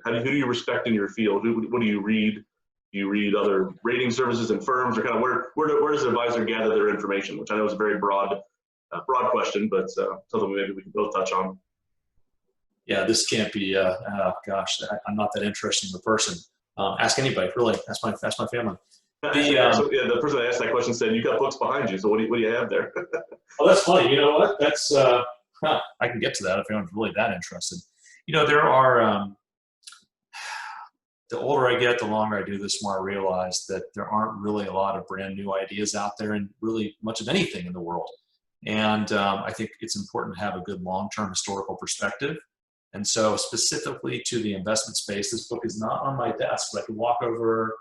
who do you respect in your field? What do you read? Do you read other rating services and firms, or kind of where does an advisor gather their information? Which I know is a very broad question, but something maybe we can both touch on. Yeah, this can't be. Gosh, I'm not that interesting of a person. Ask anybody, really. That's my family. The person that asked that question said, "You got books behind you, so what do you have there?" Oh, that's funny. You know what? That's I can get to that if anyone's really that interested. There are. The older I get, the longer I do this, the more I realize that there aren't really a lot of brand new ideas out there, and really much of anything in the world. And I think it's important to have a good long-term historical perspective. And so, specifically to the investment space, this book is not on my desk, but I can walk over.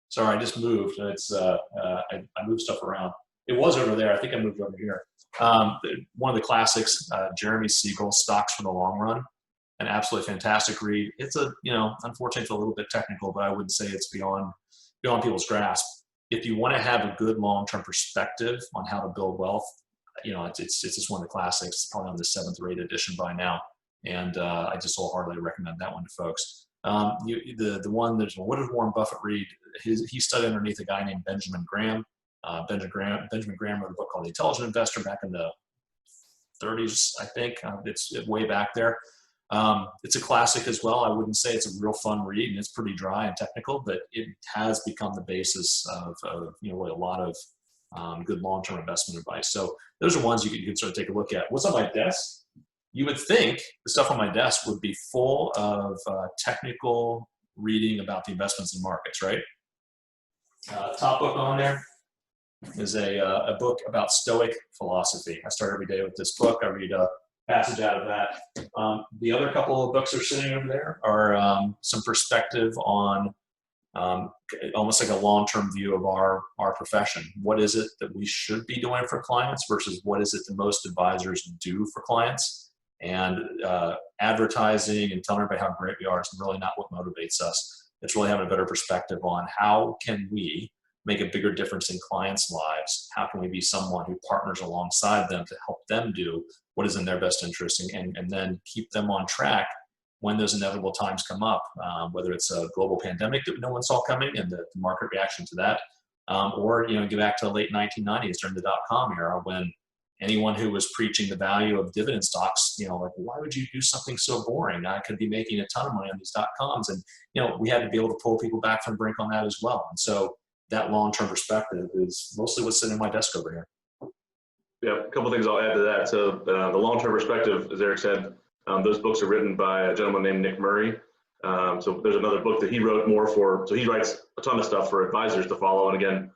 Sorry, I just moved. It's I moved stuff around. It was over there. I think I moved over here. One of the classics, Jeremy Siegel, Stocks for the Long Run, an absolutely fantastic read. It's unfortunately it's a little bit technical, but I wouldn't say it's beyond people's grasp. If you want to have a good long-term perspective on how to build wealth, it's just one of the classics. It's probably on the 7th or 8th edition by now, and I just wholeheartedly recommend that one to folks. The one that's, what did Warren Buffett read? He studied underneath a guy named Benjamin Graham. Benjamin Graham wrote a book called The Intelligent Investor back in the 30s, I think. It's way back there. It's a classic as well. I wouldn't say it's a real fun read, and it's pretty dry and technical, but it has become the basis of really a lot of good long-term investment advice. So those are ones you can sort of take a look at. What's on my desk? You would think the stuff on my desk would be full of technical reading about the investments and markets, right? Top book on there is a book about Stoic philosophy. I start every day with this book. I read a passage out of that. The other couple of books that are sitting over there are some perspective on almost like a long-term view of our profession. What is it that we should be doing for clients versus what is it that most advisors do for clients? And advertising and telling everybody how great we are is really not what motivates us. It's really having a better perspective on how can we make a bigger difference in clients' lives? How can we be someone who partners alongside them to help them do what is in their best interest, and then keep them on track when those inevitable times come up, whether it's a global pandemic that no one saw coming and the market reaction to that, or get back to the late 1990s during the dot-com era when anyone who was preaching the value of dividend stocks, like, why would you do something so boring? I could be making a ton of money on these dot-coms. And, we had to be able to pull people back from the brink on that as well. And so that long-term perspective is mostly what's sitting on my desk over here. Yeah, a couple of things I'll add to that. So the long-term perspective, as Eric said, those books are written by a gentleman named Nick Murray. So there's another book that he wrote so he writes a ton of stuff for advisors to follow. And again,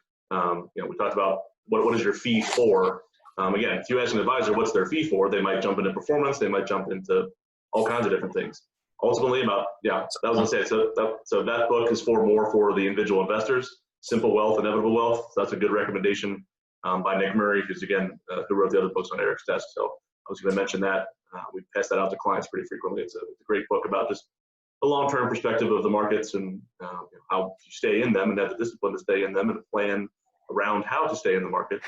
we talked about what is your fee for? Again, if you ask an advisor what's their fee for, they might jump into performance, they might jump into all kinds of different things. Ultimately, that was going to say, so that book is more for the individual investors, Simple Wealth, Inevitable Wealth. So that's a good recommendation by Nick Murray, who's again, who wrote the other books on Eric's desk. So I was going to mention that. We pass that out to clients pretty frequently. It's a great book about just the long-term perspective of the markets and how you stay in them and have the discipline to stay in them and a plan around how to stay in the market.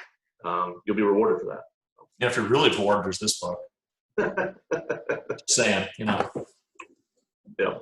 You'll be rewarded for that. Yeah, if you're really bored, there's this book. Saying, Yeah.